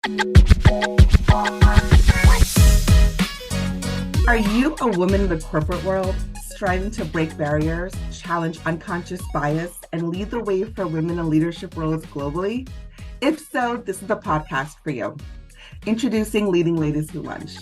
Are you a woman in the corporate world striving to break barriers, challenge unconscious bias, and lead the way for women in leadership roles globally? If so, this is the podcast for you. Introducing Leading Ladies Who Lunch.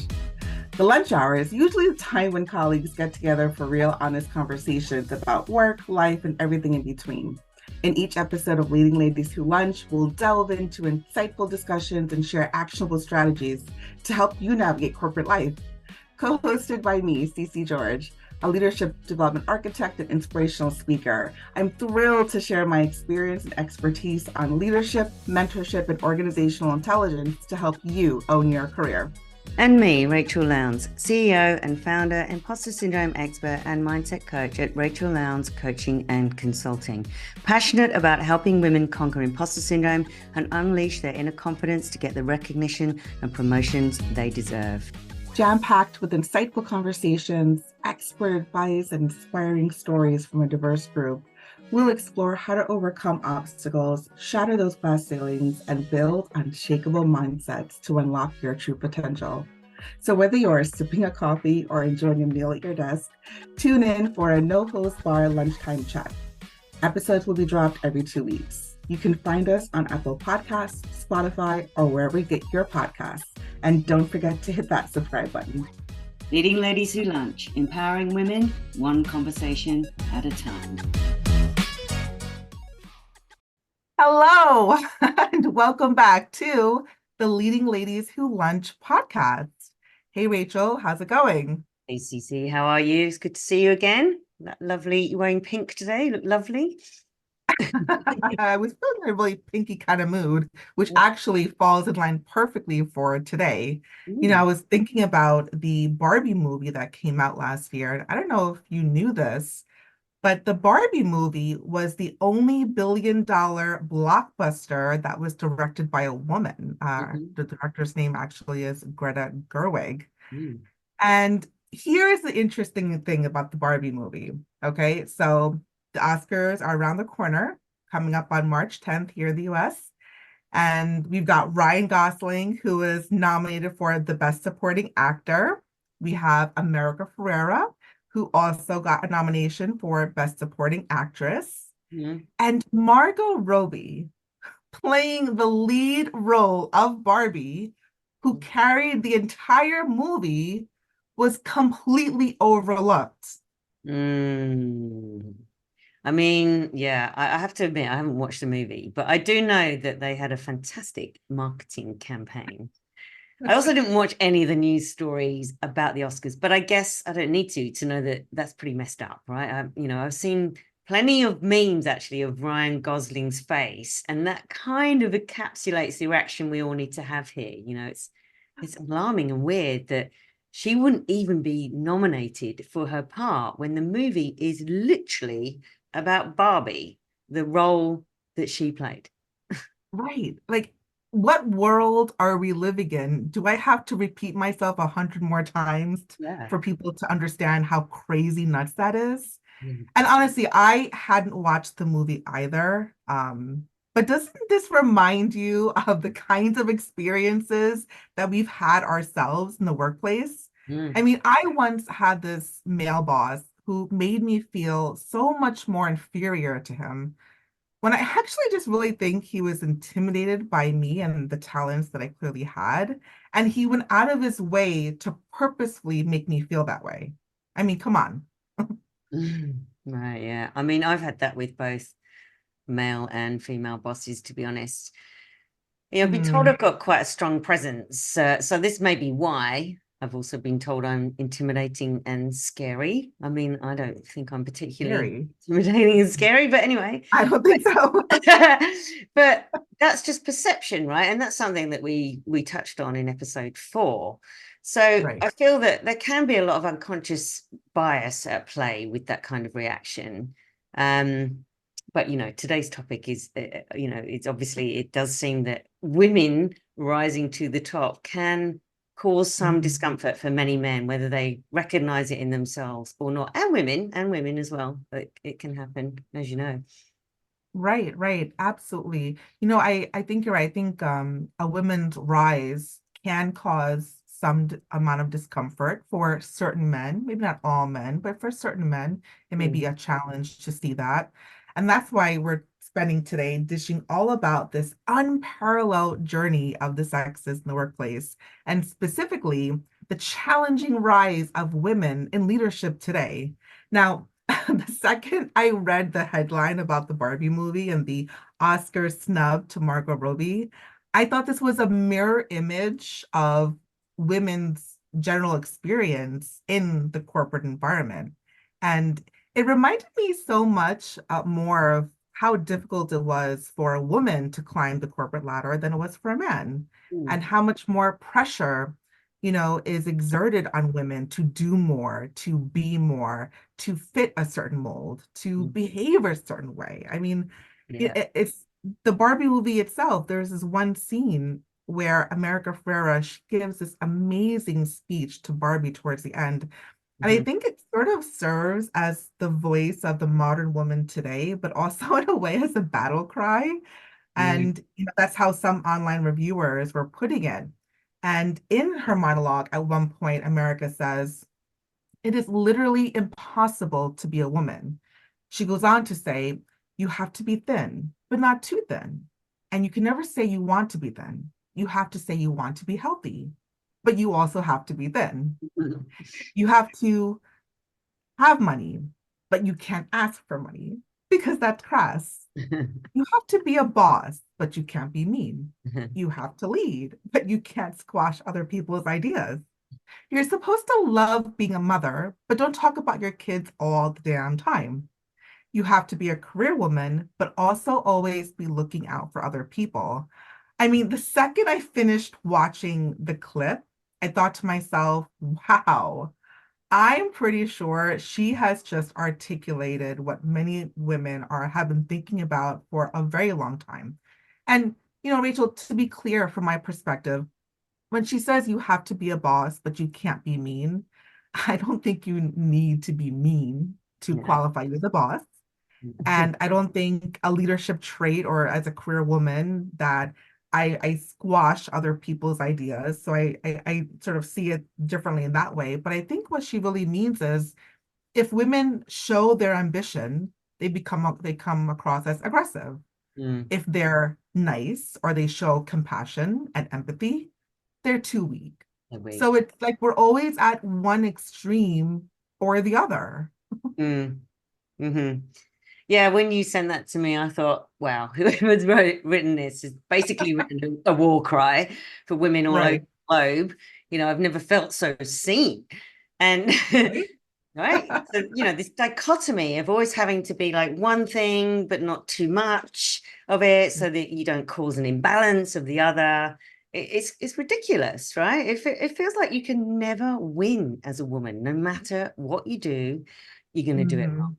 The lunch hour is usually the time when colleagues get together for real, honest conversations about work, life, and everything in between. In each episode of Leading Ladies Who Lunch, we'll delve into insightful discussions and share actionable strategies to help you navigate corporate life. Co-hosted by me, Cece George, a leadership development architect and inspirational speaker. I'm thrilled to share my experience and expertise on leadership, mentorship, and organizational intelligence to help you own your career. And me, Rachel Lowndes, CEO and founder, imposter syndrome expert, and mindset coach at Rachel Lowndes Coaching and Consulting. Passionate about helping women conquer imposter syndrome and unleash their inner confidence to get the recognition and promotions they deserve. Jam-packed with insightful conversations, expert advice, and inspiring stories from a diverse group, we'll explore how to overcome obstacles, shatter those glass ceilings, and build unshakable mindsets to unlock your true potential. So whether you're sipping a coffee or enjoying a meal at your desk, tune in for a no-host bar lunchtime chat. Episodes will be dropped every 2 weeks. You can find us on Apple Podcasts, Spotify, or wherever you get your podcasts. And don't forget to hit that subscribe button. Leading Ladies Who Lunch, empowering women, one conversation at a time. Hello, and welcome back to the Leading Ladies Who Lunch podcast. Hey, Rachel, how's it going? Hey, Cece, how are you? It's good to see you again. That lovely, you're wearing pink today, look lovely. I was feeling in a really pinky kind of mood, which actually falls in line perfectly for today. You know, I was thinking about the Barbie movie that came out last year, and I don't know if you knew this, but the Barbie movie was the only billion-dollar blockbuster that was directed by a woman. The director's name actually is Greta Gerwig. And here's the interesting thing about the Barbie movie. Okay, so the Oscars are around the corner, coming up on March 10th here in the US. And we've got Ryan Gosling, who is nominated for the Best Supporting Actor. We have America Ferrera, who also got a nomination for Best Supporting Actress. And Margot Robbie, playing the lead role of Barbie, who carried the entire movie, was completely overlooked. I mean, yeah, I have to admit, I haven't watched the movie, but I do know that they had a fantastic marketing campaign. I also didn't watch any of the news stories about the Oscars, but I guess I don't need to know that that's pretty messed up, right? I've seen plenty of memes actually of Ryan Gosling's face, and that kind of encapsulates the reaction we all need to have here. You know, it's alarming and weird that she wouldn't even be nominated for her part when the movie is literally about Barbie, the role that she played. Right. Like, what world are we living in? Do I have to repeat myself 100 more times for people to understand how crazy nuts that is? And honestly, I hadn't watched the movie either. But doesn't this remind you of the kinds of experiences that we've had ourselves in the workplace? I mean, I once had this male boss who made me feel so much more inferior to him when I actually just really think he was intimidated by me and the talents that I clearly had. And he went out of his way to purposefully make me feel that way. I mean, come on. Right, yeah. I mean, I've had that with both male and female bosses, to be honest. I've been told I've got quite a strong presence. So this may be why I've also been told I'm intimidating and scary. I mean, I don't think I'm particularly intimidating and scary, but anyway. I don't think so. But that's just perception, right? And that's something that we touched on in episode 4. So I feel that there can be a lot of unconscious bias at play with that kind of reaction. But, today's topic is, it's obviously, it does seem that women rising to the top can cause some discomfort for many men, whether they recognize it in themselves or not, and women as well. But it can happen, as you know. Right, right, absolutely. I think you're right. I think a woman's rise can cause some amount of discomfort for certain men, maybe not all men, but for certain men, it may be Mm, a challenge to see that. And that's why we're spending today dishing all about this unparalleled journey of the sexes in the workplace, and specifically the challenging rise of women in leadership today. Now, the second I read the headline about the Barbie movie and the Oscar snub to Margot Robbie, I thought this was a mirror image of women's general experience in the corporate environment. And it reminded me so much more of how difficult it was for a woman to climb the corporate ladder than it was for a man, mm, and how much more pressure, is exerted on women to do more, to be more, to fit a certain mold, to mm. behave a certain way. I mean, Yeah. it's the Barbie movie itself. There's this one scene where America Ferrera, she gives this amazing speech to Barbie towards the end. And I Mhm. think it sort of serves as the voice of the modern woman today, but also in a way as a battle cry. Mm, And that's how some online reviewers were putting it. And in her monologue, at one point, America says, "It is literally impossible to be a woman." She goes on to say, "You have to be thin, but not too thin. And you can never say you want to be thin. You have to say you want to be healthy, but you also have to be thin. mm. You have to have money, but you can't ask for money because that's crass. You have to be a boss, but you can't be mean. You have to lead, but you can't squash other people's ideas. You're supposed to love being a mother, but don't talk about your kids all the damn time. You have to be a career woman, but also always be looking out for other people." I mean, the second I finished watching the clip, I thought to myself, wow, I'm pretty sure she has just articulated what many women have been thinking about for a very long time. And, Rachel, to be clear from my perspective, when she says you have to be a boss, but you can't be mean, I don't think you need to be mean to Yeah. qualify you as a boss. And I don't think a leadership trait or as a career woman that I squash other people's ideas. So I sort of see it differently in that way. But I think what she really means is if women show their ambition, they come across as aggressive. Mm, If they're nice or they show compassion and empathy, they're too weak. a So week. it's like we're always at one extreme or the other. Mm, hmm. Yeah, when you sent that to me, I thought, wow, whoever's written this has basically written a war cry for women all over Right. the globe. I've never felt so seen. And Right. right. So, this dichotomy of always having to be like one thing, but not too much of it, so that you don't cause an imbalance of the other. It's ridiculous, right? It feels like you can never win as a woman, no matter what you do, you're going to do it wrong, Mhm.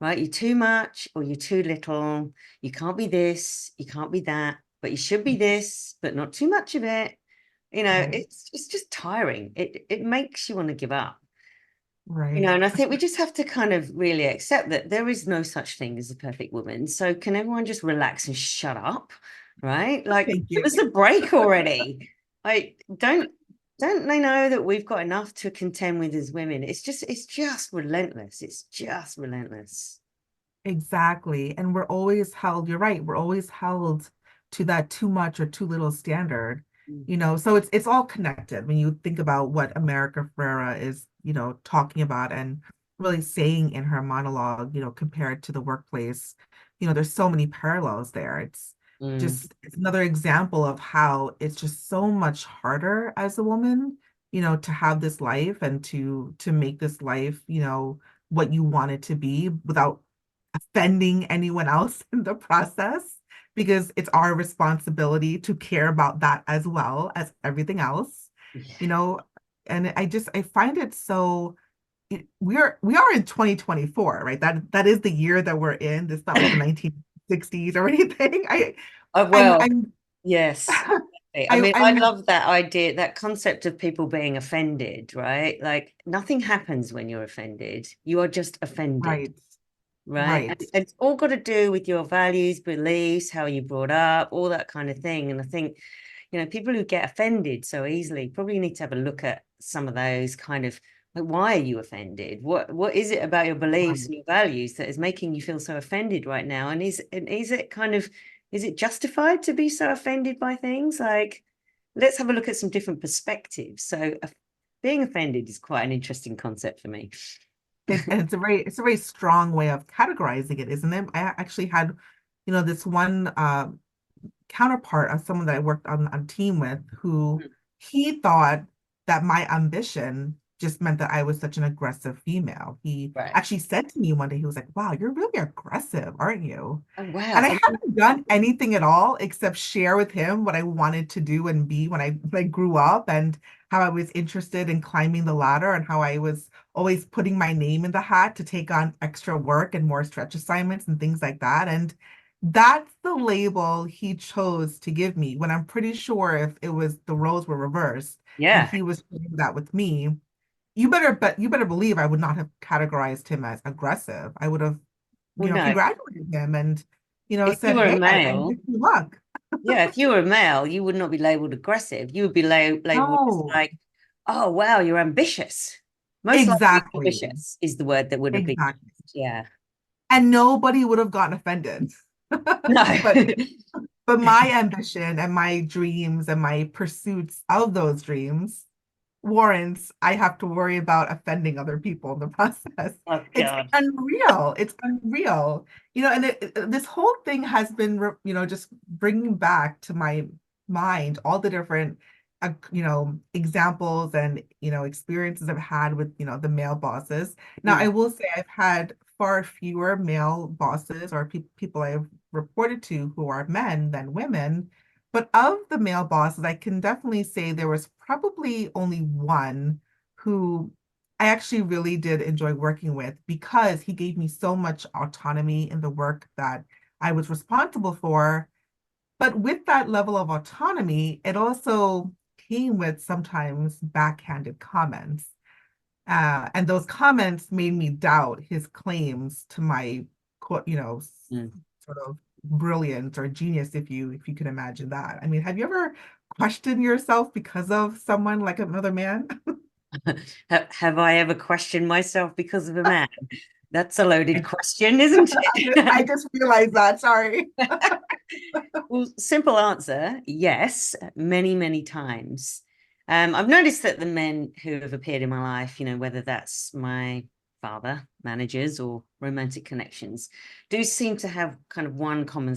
right? You're too much or you're too little. You can't be this, you can't be that, but you should be this, but not too much of it. Right. It's just tiring. It makes you want to give up. Right. And I think we just have to kind of really accept that there is no such thing as a perfect woman. So can everyone just relax and shut up? Right? Like, Thank give you. us a break already. Like, don't they know that we've got enough to contend with as women? It's just relentless. It's just relentless. Exactly. And we're always held, you're right, we're always held to that too much or too little standard. Mm, So it's all connected when you think about what America Ferrera is, talking about and really saying in her monologue, compared to the workplace. There's so many parallels there. mm, It's another example of how it's just so much harder as a woman, to have this life and to make this life, what you want it to be without offending anyone else in the process, because it's our responsibility to care about that as well as everything else, yeah. you know. And I find it so we are in 2024, right? That is the year that we're in. It's not like the 1960s or anything. I'm Well, I'm yes. I mean, I I'm love that idea, that concept of people being offended, right? Like nothing happens when you're offended. You are just offended. right. right? And Right. it's all got to do with your values, beliefs, how you brought up, all that kind of thing. And I think, people who get offended so easily probably need to have a look at some of those kind of, like, why are you offended? What is it about your beliefs Right. and your values that is making you feel so offended right now? And is it kind of, is it justified to be so offended by things? Like, let's have a look at some different perspectives. So being offended is quite an interesting concept for me. And it's a very strong way of categorizing it, isn't it? I actually had, this one counterpart of someone that I worked on team with who he thought that my ambition just meant that I was such an aggressive female. He Right. actually said to me one day, he was like, "Wow, you're really aggressive, aren't you?" Oh, And wow. I haven't done anything at all except share with him what I wanted to do and be when I grew up, and how I was interested in climbing the ladder, and how I was always putting my name in the hat to take on extra work and more stretch assignments and things like that. And that's the label he chose to give me, when I'm pretty sure if it was the roles were reversed and Yeah. he was doing that with me, you better believe I would not have categorized him as aggressive. I would have, Well, no, congratulated him and, if you said, were a "Hey, I male, wish you luck." yeah, if you were a male, you would not be labeled aggressive. You would be labeled as No, like, oh, wow, you're ambitious. Most likely exactly. ambitious is the word that would have been Exactly. used. Yeah. And nobody would have gotten offended. No. But but my ambition and my dreams and my pursuits of those dreams warrants I have to worry about offending other people in the process. Oh, It's God. unreal. It's unreal. And this whole thing has been, just bringing back to my mind all the different, examples and, experiences I've had with, the male bosses. Now, I Mm. will say I've had far fewer male bosses or people I've reported to who are men than women. But of the male bosses, I can definitely say there was probably only one who I actually really did enjoy working with, because he gave me so much autonomy in the work that I was responsible for. But with that level of autonomy, it also came with sometimes backhanded comments. And those comments made me doubt his claims to my, Mm. sort of brilliance or genius, if you can imagine that. I mean, have you ever questioned yourself because of someone like another man? Have I ever questioned myself because of a man? That's a loaded question, isn't I it? just realized that. Sorry. Well, simple answer, yes, many, many times. I've noticed that the men who have appeared in my life, whether that's my father, managers, or romantic connections, do seem to have kind of one common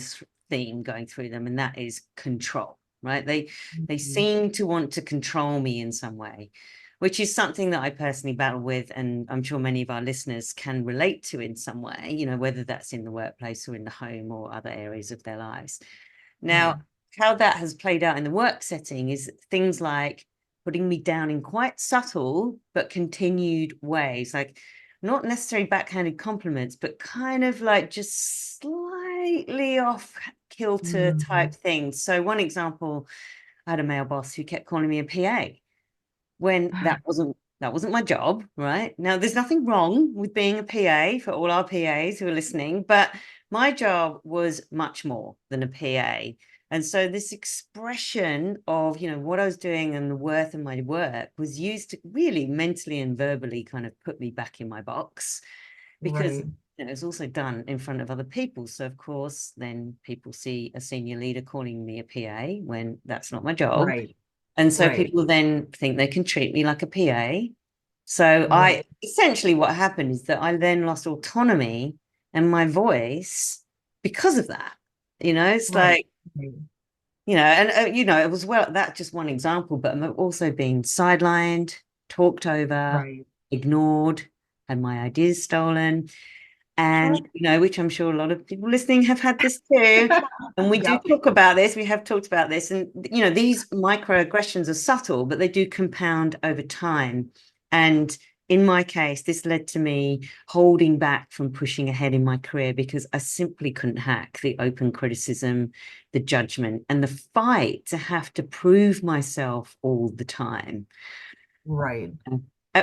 theme going through them, and that is control, right? They Mhm. seem to want to control me in some way, which is something that I personally battle with, and I'm sure many of our listeners can relate to in some way, whether that's in the workplace or in the home or other areas of their lives. Right. Now, how that has played out in the work setting is things like putting me down in quite subtle but continued ways, like not necessarily backhanded compliments, but kind of like just slightly off kilter Mhm. type things. So, one example, I had a male boss who kept calling me a PA when that wasn't my job, right? Now, there's nothing wrong with being a PA for all our PAs who are listening, but my job was much more than a PA. And so this expression of, what I was doing and the worth of my work was used to really mentally and verbally kind of put me back in my box, because Right. it was also done in front of other people. So of course, then people see a senior leader calling me a PA when that's not my job. Right. And so Right. people then think they can treat me like a PA. So I Right. essentially, what happened is that I then lost autonomy and my voice because of that. It's Right. like, and it was, well, that's just one example, but I'm also being sidelined, talked over, Right. ignored, had my ideas stolen, Sure. and which I'm sure a lot of people listening have had this too. And we do Yep. talk about this, we have talked about this, and these microaggressions are subtle, but they do compound over time. And in my case, this led to me holding back from pushing ahead in my career, because I simply couldn't hack the open criticism, the judgment, and the fight to have to prove myself all the time. Right.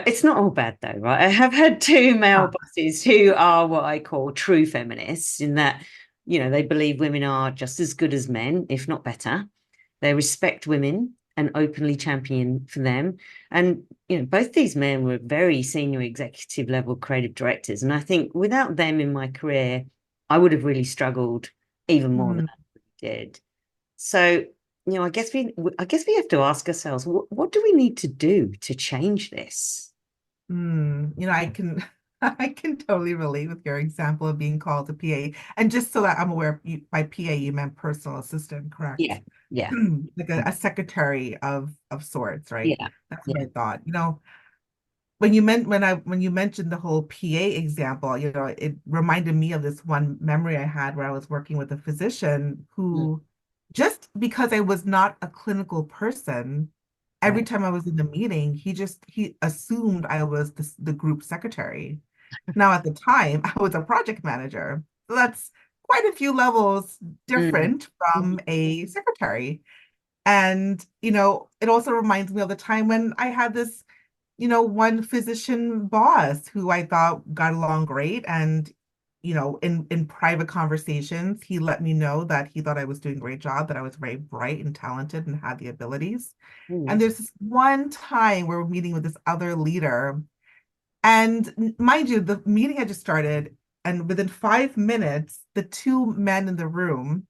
It's not all bad though, right? I have had two male Ah, bosses who are what I call true feminists, in that, they believe women are just as good as men, if not better. They respect women and openly champion for them. And, both these men were very senior executive level creative directors. And I think without them in my career, I would have really struggled even more than mm, I did. So, I guess we have to ask ourselves, what do we need to do to change this? I can I can totally relate with your example of being called a PA. And just so that I'm aware, by PA you meant personal assistant, correct? Yeah, yeah, Like a secretary of sorts, right? yeah, That's what yeah. I thought. When you mentioned the whole PA example, it reminded me of this one memory I had where I was working with a physician Mm, who, just because I was not a clinical person, every right. time I was in the meeting, he assumed I was the group secretary. Now at the time, I was a project manager. So that's quite a few levels Mm, different from a secretary. And, it also reminds me of the time when I had this one physician boss who I thought got along great. And, in private conversations, he let me know that he thought I was doing a great job, that I was very bright and talented and had the abilities. And mm, there's this one time where we're meeting with this other leader. And mind you, the meeting had just started. And within 5 minutes, the two men in the room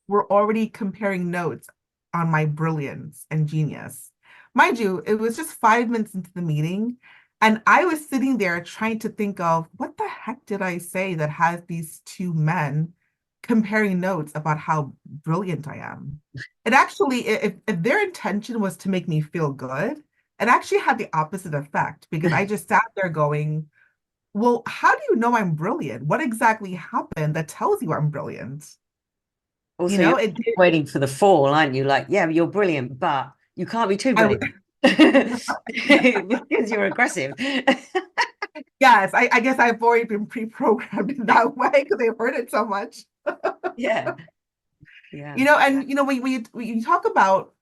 were already comparing notes on my brilliance and genius. Mind you, it was just 5 minutes into the meeting, and I was sitting there trying to think of what the heck did I say that has these two men comparing notes about how brilliant I am. It actually, if their intention was to make me feel good, it actually had the opposite effect because I just sat there going, well, how do you know I'm brilliant? What exactly happened that tells you I'm brilliant? You Also, you're know, it, waiting for the fall, aren't you? Like, yeah, you're brilliant, but you can't be too I, brilliant because you're aggressive. yes, I guess I've already been pre-programmed in that way because I've heard it so much. Yeah, yeah. And when you talk about,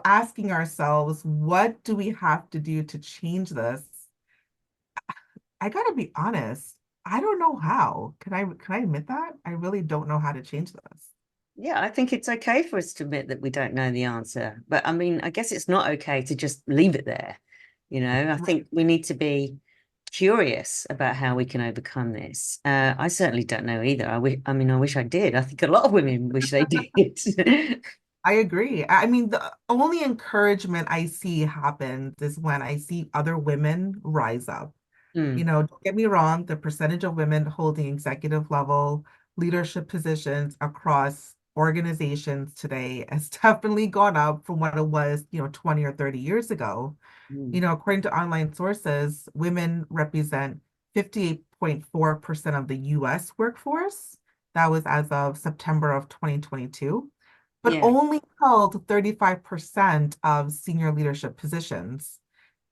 asking ourselves, what do we have to do to change this? I gotta be honest, I don't know how. Can I admit that? I really don't know how to change this. Yeah, I think it's okay for us to admit that we don't know the answer. But I mean, I guess it's not okay to just leave it there. I Right. think we need to be curious about how we can overcome this. I certainly don't know either. I wish I did. I think a lot of women wish they did. I agree. I mean, the only encouragement I see happens is when I see other women rise up. Mm, Don't get me wrong, the percentage of women holding executive level leadership positions across organizations today has definitely gone up from what it was, 20 or 30 years ago. mm, According to online sources, women represent 58.4% of the US workforce. That was as of September of 2022, but yeah, only held 35% of senior leadership positions.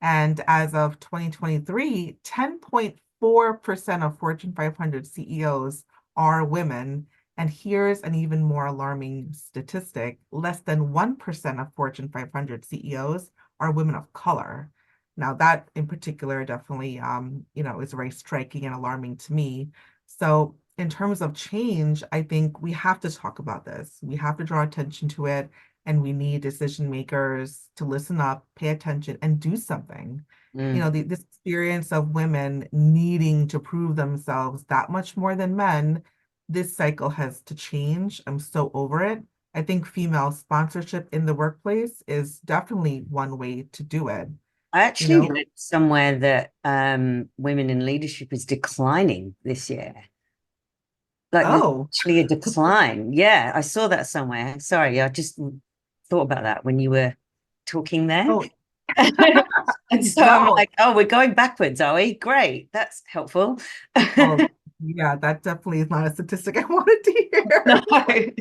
And as of 2023, 10.4% of Fortune 500 CEOs are women. And here's an even more alarming statistic: less than 1% of Fortune 500 CEOs are women of color. Now, that in particular definitely, is very striking and alarming to me. So, in terms of change, I think we have to talk about this. We have to draw attention to it, and we need decision makers to listen up, pay attention, and do something. mm. This experience of women needing to prove themselves that much more than men, this cycle has to change. I'm so over it. I think female sponsorship in the workplace is definitely one way to do it. I You actually know, read somewhere that women in leadership is declining this year. Like there's oh, actually a decline. Yeah, I saw that somewhere. Sorry, I just thought about that when you were talking there. oh, And so I'm no. like, oh, we're going backwards, are we? Great. That's helpful. Oh, yeah, that definitely is not a statistic I wanted to No. hear.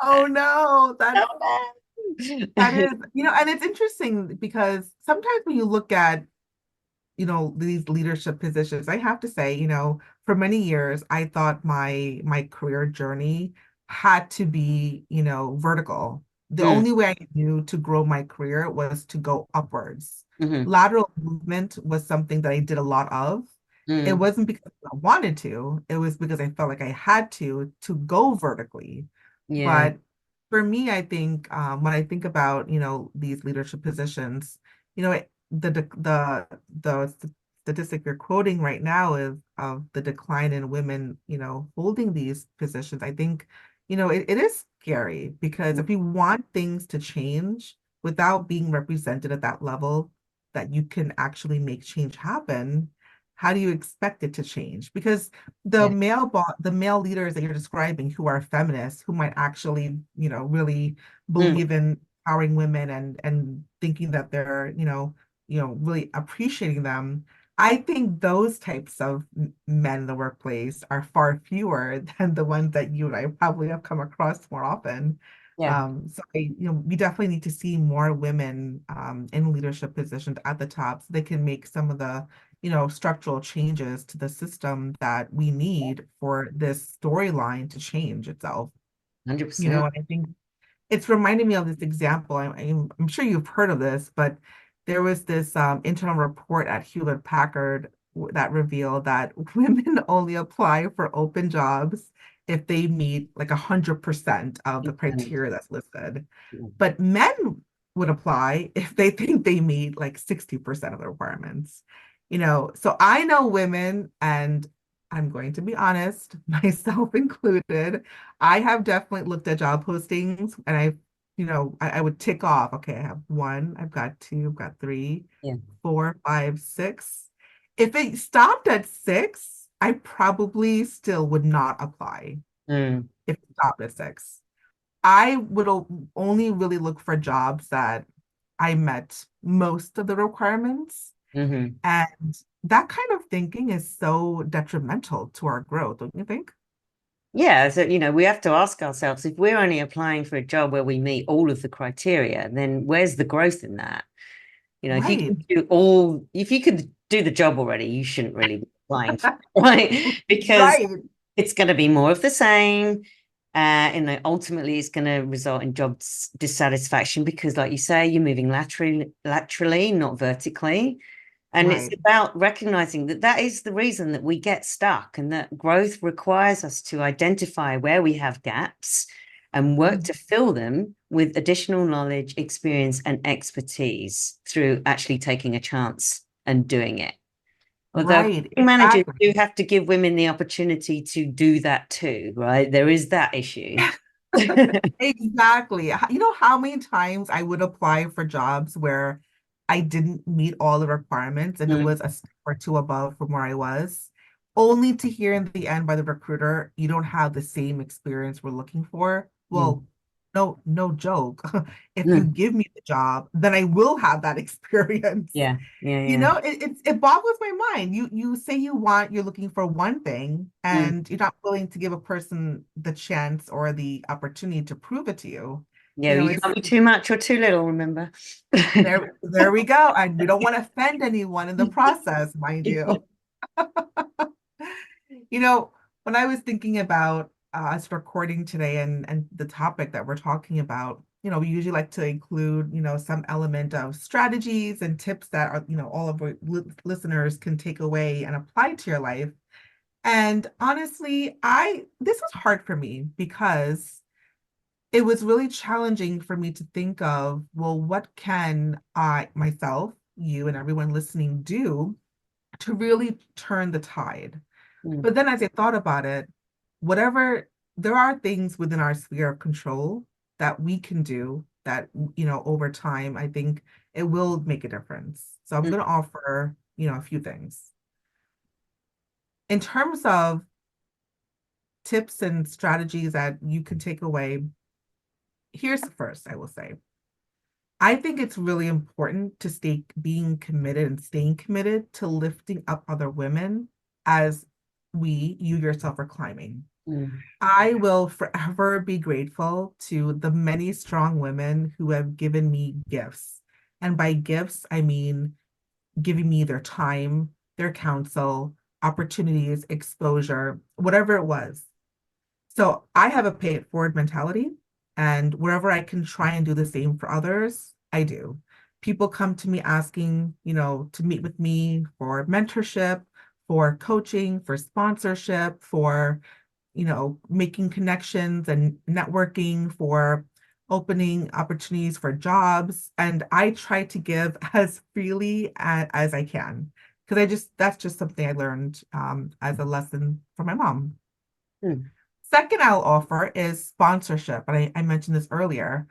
Oh no, No, that no. is, and it's interesting because sometimes when you look at, these leadership positions, I have to say, for many years, I thought my career journey had to be, vertical. The Mm, only way I knew to grow my career was to go upwards. hmm Lateral movement was something that I did a lot of. It mm, wasn't because I wanted to, it was because I felt like I had to go vertically. yeah. But for me, I think when I think about, these leadership positions, the statistic you're quoting right now is of the decline in women, holding these positions. I think, it is scary because if we want things to change without being represented at that level, that you can actually make change happen, how do you expect it to change? Because Yeah. the male leaders that you're describing who are feminists, who might actually, really Mm, believe in empowering women and thinking that they're, really appreciating them. I think those types of men in the workplace are far fewer than the ones that you and I probably have come across more often. yeah. We definitely need to see more women in leadership positions at the top so they can make some of the, structural changes to the system that we need for this storyline to change itself. 100%. And I think it's reminding me of this example. I'm sure you've heard of this, but there was this internal report at Hewlett Packard that revealed that women only apply for open jobs if they meet like 100% of the criteria that's listed. But men would apply if they think they meet like 60% of the requirements. So I know women, and I'm going to be honest, myself included, I have definitely looked at job postings and I would tick off, okay, I have one, I've got two, I've got three, Yeah. 4, 5, 6. If it stopped at 6, I probably still would not apply Mm, if it stopped at 6. I would only really look for jobs that I met most of the requirements. hmm And that kind of thinking is so detrimental to our growth, don't you think? Yeah, so we have to ask ourselves if we're only applying for a job where we meet all of the criteria, then where's the growth in that? Right. If you could do the job already, you shouldn't really be applying for it, right? Because Right. it's going to be more of the same. Ultimately, it's going to result in job dissatisfaction because, like you say, you're moving laterally, not vertically. And it's Right. about recognizing that that is the reason that we get stuck and that growth requires us to identify where we have gaps and work to fill them with additional knowledge, experience, and expertise through actually taking a chance and doing it. Although Right. managers Exactly. do have to give women the opportunity to do that too, right? There is that issue. Exactly. You know how many times I would apply for jobs where I didn't meet all the requirements and it Mm, was a step or two above from where I was, only to hear in the end by the recruiter, you don't have the same experience we're looking for. mm, Well, no, no joke. If you mm. give me the job, then I will have that experience. Yeah, yeah, yeah. It boggles my mind. You say you're looking for one thing, Mm. and you're not willing to give a person the chance or the opportunity to prove it to you. Yeah, you It's can't be too much or too little, remember? there we go. And we don't want to offend anyone in the process, mind you. You know, when I was thinking about us recording today and the topic that we're talking about, we usually like to include, some element of strategies and tips that are, all of our listeners can take away and apply to your life. And honestly, this was hard for me because it was really challenging for me to think of, well, what can I, myself, you, and everyone listening do to really turn the tide? Mm, But then as I thought about it, whatever, there are things within our sphere of control that we can do that, over time, I think it will make a difference. So I'm mm, going to offer, a few things. In terms of tips and strategies that you can take away, here's the first I will say. I think it's really important to stay being committed and staying committed to lifting up other women as you yourself are climbing. mm, I will forever be grateful to the many strong women who have given me gifts. And by gifts, I mean giving me their time, their counsel, opportunities, exposure, whatever it was. So I have a pay it forward mentality. And wherever I can try and do the same for others, I do. People come to me asking, to meet with me for mentorship, for coaching, for sponsorship, for, making connections and networking, for opening opportunities for jobs. And I try to give as freely as I can. Because that's just something I learned as a lesson from my mom. Mm. Second, I'll offer is sponsorship. And I mentioned this earlier.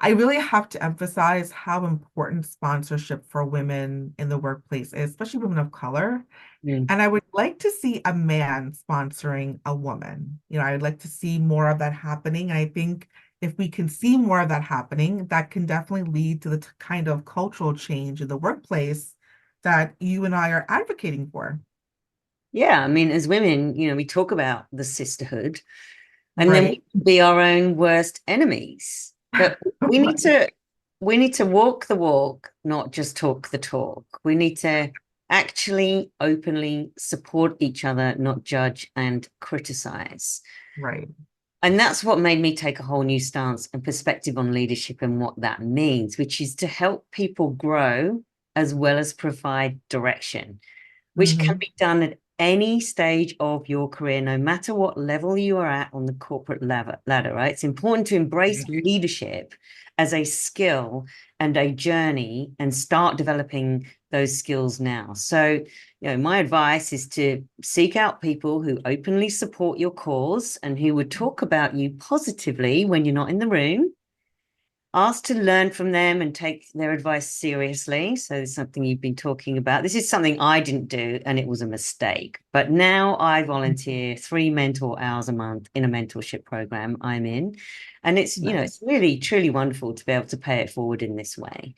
I really have to emphasize how important sponsorship for women in the workplace is, especially women of color. Mm. And I would like to see a man sponsoring a woman. I'd like to see more of that happening. And I think if we can see more of that happening, that can definitely lead to the kind of cultural change in the workplace that you and I are advocating for. Yeah, I mean, as women, we talk about the sisterhood, and then we Right. can be our own worst enemies. But we need Right. to walk the walk, not just talk the talk. We need to actually openly support each other, not judge and criticize. Right. And that's what made me take a whole new stance and perspective on leadership and what that means, which is to help people grow as well as provide direction, which can Hmm. be done at any stage of your career, no matter what level you are at on the corporate ladder, right? It's important to embrace leadership as a skill and a journey and start developing those skills now. So, my advice is to seek out people who openly support your cause and who would talk about you positively when you're not in the room. Ask to learn from them and take their advice seriously. So it's something you've been talking about. This is something I didn't do, and it was a mistake. But now I volunteer 3 mentor hours a month in a mentorship program I'm in. And it's, Nice. it's really, truly wonderful to be able to pay it forward in this way.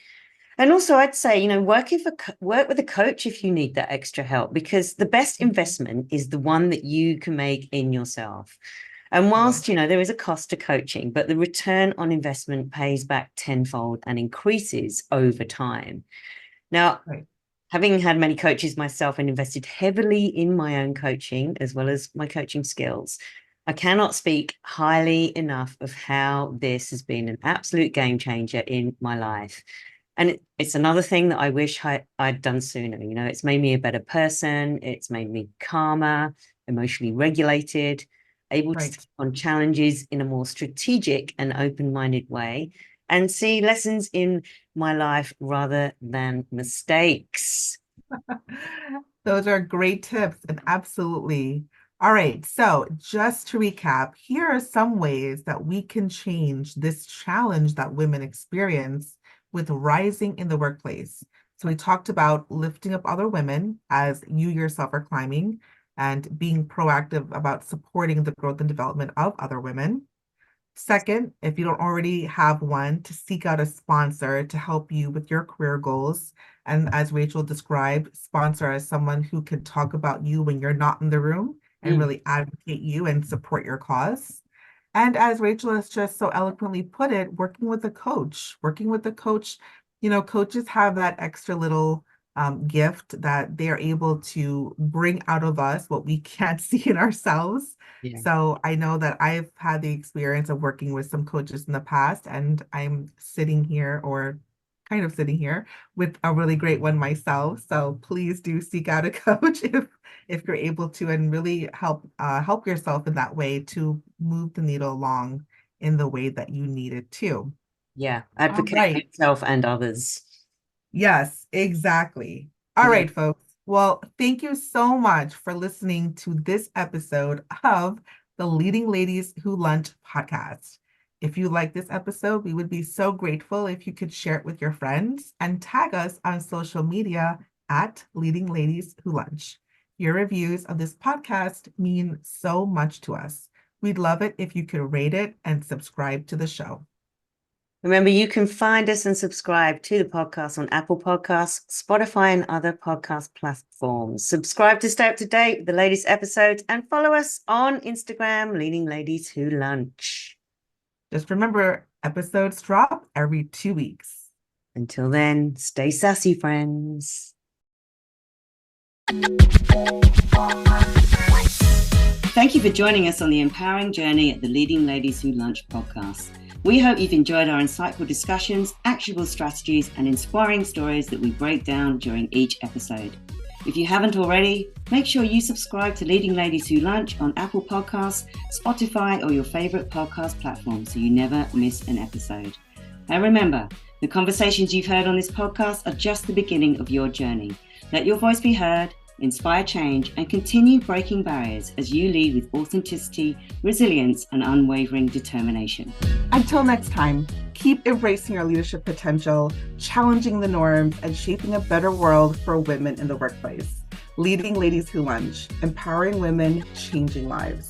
And also I'd say, work with a coach if you need that extra help, because the best investment is the one that you can make in yourself. And Yeah. whilst, there is a cost to coaching, but the return on investment pays back tenfold and increases over time. Now, Right. having had many coaches myself and invested heavily in my own coaching as well as my coaching skills, I cannot speak highly enough of how this has been an absolute game changer in my life. And it's another thing that I wish I'd done sooner. It's made me a better person. It's made me calmer, emotionally regulated, able to Right. take on challenges in a more strategic and open-minded way, and see lessons in my life rather than mistakes. Those are great tips, and absolutely. All right, so just to recap, here are some ways that we can change this challenge that women experience with rising in the workplace. So we talked about lifting up other women as you yourself are climbing and being proactive about supporting the growth and development of other women. Second, if you don't already have one, to seek out a sponsor to help you with your career goals. And as Rachel described, sponsor as someone who can talk about you when you're not in the room and Mm, really advocate you and support your cause. And as Rachel has just so eloquently put it, working with a coach, coaches have that extra little gift that they're able to bring out of us what we can't see in ourselves. yeah. So I know that I've had the experience of working with some coaches in the past, and I'm sitting here or kind of sitting here with a really great one myself. So please do seek out a coach if you're able to, and really help yourself in that way to move the needle along in the way that you need it to. Yeah. All Advocate for right. yourself and others. Yes, exactly. All Yeah. right, folks. Well, thank you so much for listening to this episode of the Leading Ladies Who Lunch podcast. If you like this episode, we would be so grateful if you could share it with your friends and tag us on social media at Leading Ladies Who Lunch. Your reviews of this podcast mean so much to us. We'd love it if you could rate it and subscribe to the show. Remember, you can find us and subscribe to the podcast on Apple Podcasts, Spotify, and other podcast platforms. Subscribe to stay up to date with the latest episodes and follow us on Instagram, Leading Ladies Who Lunch. Just remember, episodes drop every 2 weeks. Until then, stay sassy, friends. Thank you for joining us on the empowering journey at the Leading Ladies Who Lunch podcast. We hope you've enjoyed our insightful discussions, actionable strategies, and inspiring stories that we break down during each episode. If you haven't already, make sure you subscribe to Leading Ladies Who Lunch on Apple Podcasts, Spotify, or your favorite podcast platform so you never miss an episode. And remember, the conversations you've heard on this podcast are just the beginning of your journey. Let your voice be heard, inspire change, and continue breaking barriers as you lead with authenticity, resilience, and unwavering determination. Until next time, keep embracing your leadership potential, challenging the norms, and shaping a better world for women in the workplace. Leading Ladies Who Lunch, empowering women, changing lives.